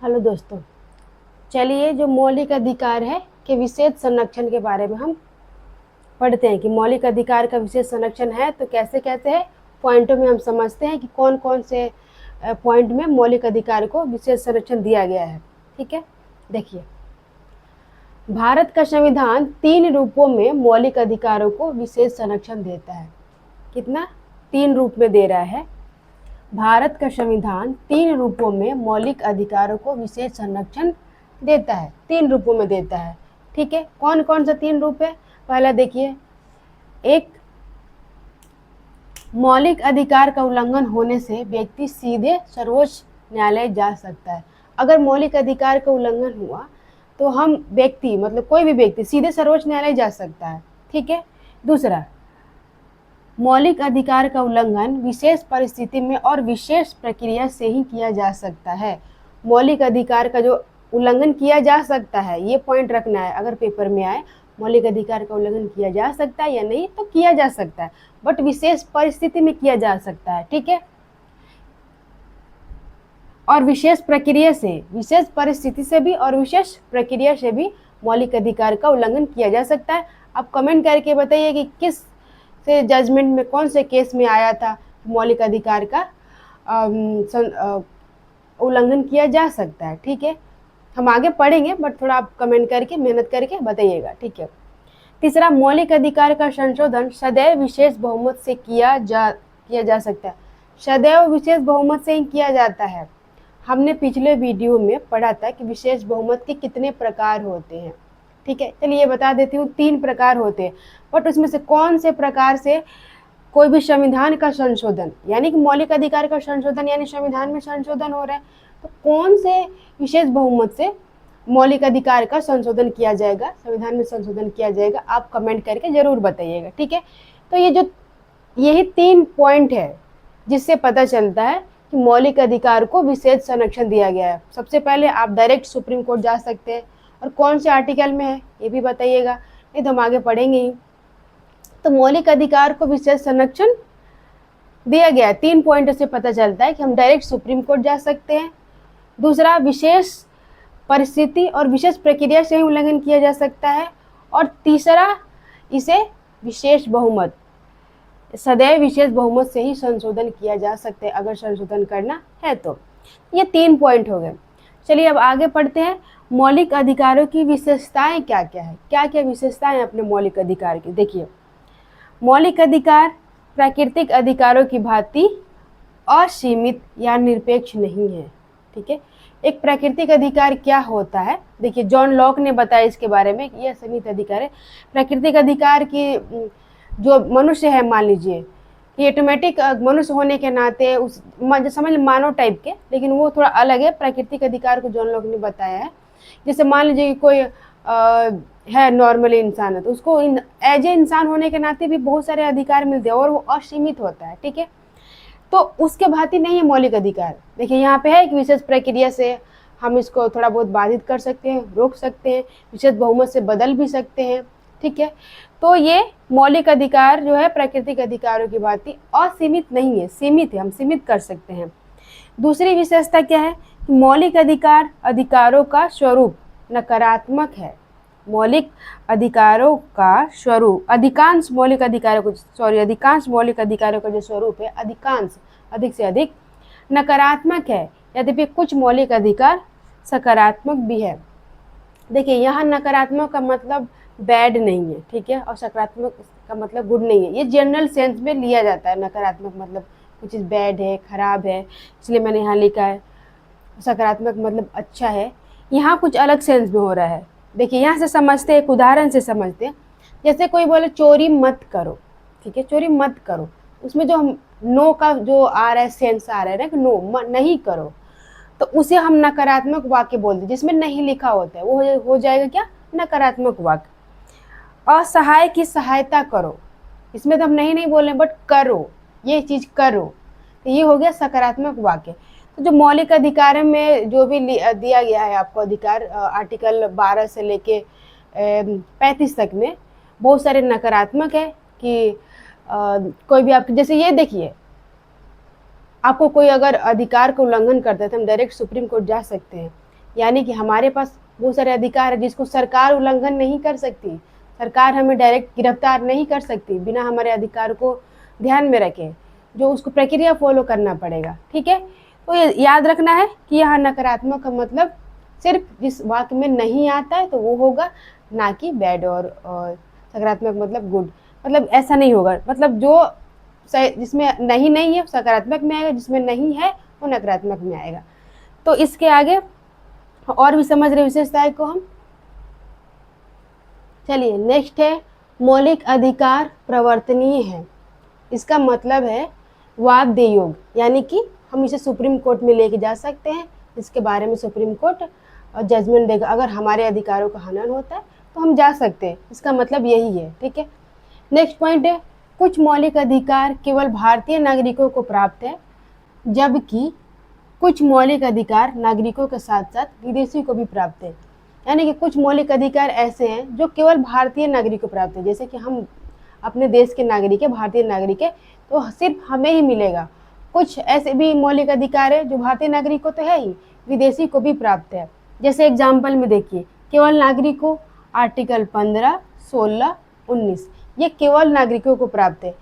Hello दोस्तों, चलिए जो मौलिक अधिकार है के विशेष संरक्षण के बारे में हम पढ़ते हैं कि मौलिक अधिकार का विशेष संरक्षण है तो कैसे कैसे है। पॉइंटों में हम समझते हैं कि कौन कौन से पॉइंट में मौलिक अधिकार को विशेष संरक्षण दिया गया है। ठीक है, देखिए भारत का संविधान 3 रूपों में मौलिक अधिकारों को विशेष संरक्षण देता है। कितना? 3 रूप में दे रहा है। भारत का संविधान 3 रूपों में मौलिक अधिकारों को विशेष संरक्षण देता है। 3 रूपों में देता है। ठीक है, कौन कौन सा 3 रूप है? पहला देखिए, एक, मौलिक अधिकार का उल्लंघन होने से व्यक्ति सीधे सर्वोच्च न्यायालय जा सकता है। अगर मौलिक अधिकार का उल्लंघन हुआ तो हम व्यक्ति मतलब कोई भी व्यक्ति सीधे सर्वोच्च न्यायालय जा सकता है। ठीक है। दूसरा, मौलिक अधिकार का उल्लंघन विशेष परिस्थिति में और विशेष प्रक्रिया से ही किया जा सकता है। मौलिक अधिकार का जो उल्लंघन किया जा सकता है, ये पॉइंट रखना है। अगर पेपर में आए मौलिक अधिकार का उल्लंघन किया जा सकता है या नहीं, तो किया जा सकता है, बट विशेष परिस्थिति में किया जा सकता है। ठीक है, और विशेष प्रक्रिया से, विशेष परिस्थिति से भी और विशेष प्रक्रिया से भी मौलिक अधिकार का उल्लंघन किया जा सकता है। आप कमेंट करके बताइए कि किस से जजमेंट में, कौन से केस में आया था मौलिक अधिकार का उल्लंघन किया जा सकता है। ठीक है, हम आगे पढ़ेंगे, बट थोड़ा आप कमेंट करके मेहनत करके बताइएगा। ठीक है। तीसरा, मौलिक अधिकार का संशोधन सदैव विशेष बहुमत से किया जा सकता है। सदैव विशेष बहुमत से ही किया जाता है। हमने पिछले वीडियो में पढ़ा था कि विशेष बहुमत के कितने प्रकार होते हैं। ठीक है, चलिए बता देती हूँ, 3 प्रकार होते हैं, बट उसमें से कौन से प्रकार से कोई भी संविधान का संशोधन, यानी कि मौलिक अधिकार का संशोधन यानी संविधान में संशोधन हो रहा है, तो कौन से विशेष बहुमत से मौलिक अधिकार का संशोधन किया जाएगा, संविधान में संशोधन किया जाएगा, आप कमेंट करके जरूर बताइएगा। ठीक है, तो यही 3 पॉइंट है जिससे पता चलता है कि मौलिक अधिकार को विशेष संरक्षण दिया गया है। सबसे पहले आप डायरेक्ट सुप्रीम कोर्ट जा सकते हैं, और कौन से आर्टिकल में है ये भी बताइएगा, नहीं तो हम आगे पढ़ेंगे ही। तो मौलिक अधिकार को विशेष संरक्षण दिया गया है। 3 पॉइंट से पता चलता है कि हम डायरेक्ट सुप्रीम कोर्ट जा सकते हैं। दूसरा, विशेष परिस्थिति और विशेष प्रक्रिया से ही उल्लंघन किया जा सकता है। और तीसरा, इसे विशेष बहुमत, सदैव विशेष बहुमत से ही संशोधन किया जा सकता है, अगर संशोधन करना है तो। ये 3 पॉइंट हो गए। चलिए अब आगे पढ़ते हैं। मौलिक अधिकारों की विशेषताएं क्या क्या है, क्या क्या विशेषताएं अपने मौलिक अधिकार की। देखिए, मौलिक अधिकार प्राकृतिक अधिकारों की भांति असीमित या निरपेक्ष नहीं है। ठीक है, एक प्राकृतिक अधिकार क्या होता है, देखिए जॉन लॉक ने बताया इसके बारे में, यह असीमित अधिकार है। प्राकृतिक अधिकार की जो मनुष्य है, मान लीजिए कि ऑटोमेटिक मनुष्य होने के नाते उस समझ मानव टाइप के, लेकिन वो थोड़ा अलग है। प्राकृतिक अधिकार को जॉन लॉक ने बताया है, जैसे मान लीजिए कि कोई है नॉर्मली इंसान है, तो उसको एज ए इंसान होने के नाते भी बहुत सारे अधिकार मिलते हैं और वो असीमित होता है। ठीक है, तो उसके भांति नहीं है मौलिक अधिकार। देखिए यहाँ पे है कि विशेष प्रक्रिया से हम इसको थोड़ा बहुत बाधित कर सकते हैं, रोक सकते हैं, विशेष बहुमत से बदल भी सकते हैं। ठीक है, तो ये मौलिक अधिकार जो है प्राकृतिक अधिकारों की भांति असीमित नहीं है, सीमित है, हम सीमित कर सकते हैं। दूसरी विशेषता क्या है कि मौलिक अधिकारों का स्वरूप नकारात्मक है। मौलिक अधिकारों का स्वरूप, अधिकांश मौलिक अधिकारों का जो स्वरूप है, अधिक से अधिक नकारात्मक है, यद्यपि कुछ मौलिक अधिकार सकारात्मक भी है। देखिए यहाँ नकारात्मक का मतलब बैड नहीं है, ठीक है, और सकारात्मक का मतलब गुड नहीं है। ये जनरल सेंस में लिया जाता है। नकारात्मक मतलब कुछ चीज़ बैड है, खराब है, इसलिए मैंने यहाँ लिखा है। सकारात्मक मतलब अच्छा है। यहाँ कुछ अलग सेंस में हो रहा है। देखिए यहाँ से समझते हैं, एक उदाहरण से समझते हैं। जैसे कोई बोले चोरी मत करो, ठीक है, चोरी मत करो, उसमें जो हम नो का जो आ रहा है, सेंस आ रहा है ना कि नो, नहीं करो, तो उसे हम नकारात्मक वाक्य बोलते हैं। जिसमें नहीं लिखा होता है वो हो जाएगा क्या, नकारात्मक वाक्य। असहाय की सहायता करो, इसमें तो हम नहीं बोल रहे, बट करो, ये चीज़ करो, तो ये हो गया सकारात्मक वाक्य। तो जो मौलिक अधिकार में जो भी दिया गया है आपको अधिकार, आर्टिकल 12 से लेके 35 तक में बहुत सारे नकारात्मक है कि कोई भी आपके, जैसे ये देखिए, आपको कोई अगर अधिकार का उल्लंघन करता है तो हम डायरेक्ट सुप्रीम कोर्ट जा सकते हैं। यानी कि हमारे पास बहुत सारे अधिकार है जिसको सरकार उल्लंघन नहीं कर सकती। सरकार हमें डायरेक्ट गिरफ्तार नहीं कर सकती बिना हमारे अधिकार को ध्यान में रखे, जो उसको प्रक्रिया फॉलो करना पड़ेगा। ठीक है, तो ये याद रखना है कि यहाँ नकारात्मक का मतलब सिर्फ जिस वाक्य में नहीं आता है तो वो होगा, ना कि बैड और सकारात्मक मतलब गुड। मतलब ऐसा नहीं होगा, मतलब जो जिसमें नहीं है सकारात्मक में आएगा, जिसमें नहीं है वो नकारात्मक में आएगा। तो इसके आगे और भी समझ रहे विशेषताएं को हम। चलिए नेक्स्ट है मौलिक अधिकार प्रवर्तनीय है। इसका मतलब है वाद दे योग, यानी कि हम इसे सुप्रीम कोर्ट में लेके जा सकते हैं, इसके बारे में सुप्रीम कोर्ट जजमेंट देगा। अगर हमारे अधिकारों का हनन होता है तो हम जा सकते हैं, इसका मतलब यही है। ठीक है, नेक्स्ट पॉइंट है कुछ मौलिक अधिकार केवल भारतीय नागरिकों को प्राप्त है, जबकि कुछ मौलिक अधिकार नागरिकों के साथ साथ विदेशी को भी प्राप्त है। यानी कि कुछ मौलिक अधिकार ऐसे हैं जो केवल भारतीय नागरिक को प्राप्त है, जैसे कि हम अपने देश के नागरिक है, भारतीय नागरिक है, तो सिर्फ हमें ही मिलेगा। कुछ ऐसे भी मौलिक अधिकार है जो भारतीय नागरिक को तो है ही, विदेशी को भी प्राप्त है। जैसे एग्जाम्पल में देखिए, केवल नागरिकों आर्टिकल 15, 16, 19 ये केवल नागरिकों को प्राप्त है।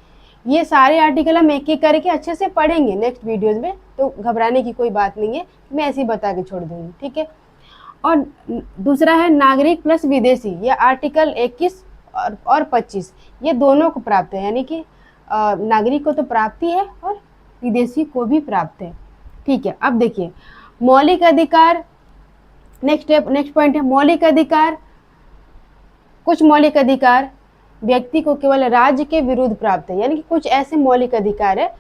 ये सारे आर्टिकल हम एक एक करके अच्छे से पढ़ेंगे नेक्स्ट वीडियोज में, तो घबराने की कोई बात नहीं है, मैं ऐसे ही बता के छोड़ दूंगी। ठीक है, और दूसरा है नागरिक प्लस विदेशी, ये आर्टिकल 21 और 25 ये दोनों को प्राप्त है, यानी कि नागरिक को तो प्राप्ति है और विदेशी को भी प्राप्त है। ठीक है, अब देखिए मौलिक अधिकार, नेक्स्ट पॉइंट है मौलिक अधिकार। कुछ मौलिक अधिकार व्यक्ति को केवल राज्य के विरुद्ध प्राप्त है, यानी कि कुछ ऐसे मौलिक अधिकार है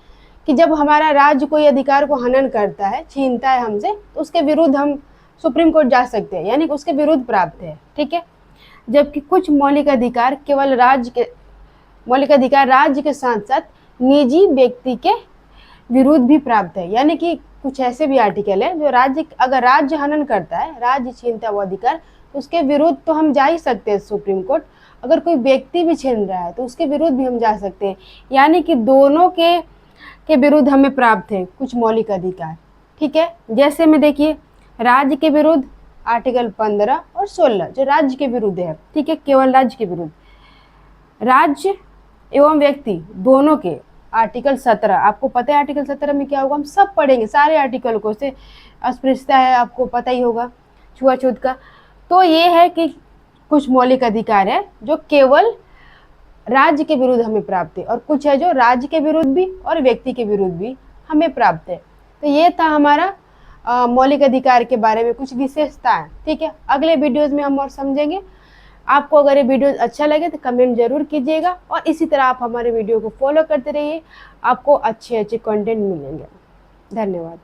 कि जब हमारा राज्य कोई अधिकार को हनन करता है, छीनता है हमसे, तो उसके विरुद्ध हम सुप्रीम कोर्ट जा सकते हैं, यानी कि उसके विरुद्ध प्राप्त है। ठीक है, जबकि कुछ मौलिक अधिकार केवल मौलिक अधिकार राज्य के साथ साथ निजी व्यक्ति के विरुद्ध भी प्राप्त है। यानी कि कुछ ऐसे भी आर्टिकल है जो अगर राज्य हनन करता है, राज्य छीनता है वो अधिकार, तो उसके विरुद्ध तो हम जा ही सकते हैं सुप्रीम कोर्ट। अगर कोई व्यक्ति भी छीन रहा है तो उसके विरुद्ध भी हम जा सकते हैं, यानी कि दोनों के विरुद्ध हमें प्राप्त है कुछ मौलिक अधिकार। ठीक है, जैसे में देखिए राज्य के विरुद्ध आर्टिकल 15 और 16 जो राज्य के विरुद्ध है। ठीक है, केवल राज्य के विरुद्ध, राज्य एवं व्यक्ति दोनों के आर्टिकल 17, आपको पता है आर्टिकल 17 में क्या होगा, हम सब पढ़ेंगे सारे आर्टिकल को, से अस्पृश्यता है आपको पता ही होगा, छुआछूत का। तो ये है कि कुछ मौलिक अधिकार है जो केवल राज्य के विरुद्ध हमें प्राप्त है, और कुछ है जो राज्य के विरुद्ध भी और व्यक्ति के विरुद्ध भी हमें प्राप्त है। तो ये था हमारा मौलिक अधिकार के बारे में कुछ विशेषताएं। ठीक है, अगले वीडियोज में हम और समझेंगे। आपको अगर ये वीडियो अच्छा लगे तो कमेंट जरूर कीजिएगा, और इसी तरह आप हमारे वीडियो को फॉलो करते रहिए, आपको अच्छे कंटेंट मिलेंगे। धन्यवाद।